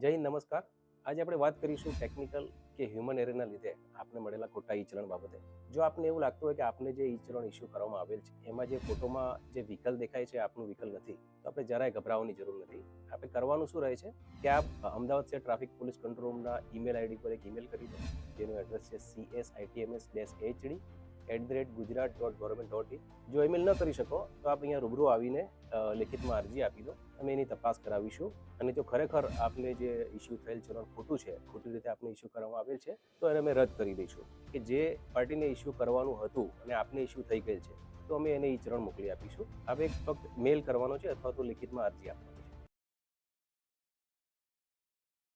જય હિન્દ, નમસ્કાર. આજે આપણે વાત કરીશું ટેકનિકલ કે હ્યુમન એરરના લીધે આપને મળેલા ખોટા ઈ ચલણ બાબતે. જો આપને એવું લાગતું હોય કે આપને જે ઈ ચલણ ઇસ્યુ કરવામાં આવેલ છે એમાં જે ફોટોમાં જે વ્હીકલ દેખાય છે આપનું વ્હીકલ નથી, તો આપણે જરાય ગભરાવાની જરૂર નથી. આપણે કરવાનું શું રહે છે કે આપ અમદાવાદ શહેર ટ્રાફિક પોલીસ કંટ્રોલ રૂમના ઈમેલ આઈડી પર એક ઈમેલ કરી દો, જેનું એડ્રેસ છે csitms-hd@gujarat.government.in. જો ઈમેલ ન કરી શકો તો આપ અહીંયા રૂબરૂ આવીને લેખિતમાં અરજી આપી દો, અમે એની તપાસ કરાવીશું. અને જો ખરેખર આપને જે ઇસ્યુ થયેલ ચલણ ખોટું છે, ખોટી રીતે આપને ઇસ્યુ કરવામાં આવેલ છે, તો એને અમે રદ કરી દઈશું. કે જે પાર્ટીને ઇસ્યુ કરવાનું હતું અને આપને ઇસ્યુ થઈ ગયેલ છે, તો અમે એને ઈ ચલણ મોકલી આપીશું. આપણે ફક્ત મેલ કરવાનો છે અથવા તો લેખિતમાં અરજી આપવાની.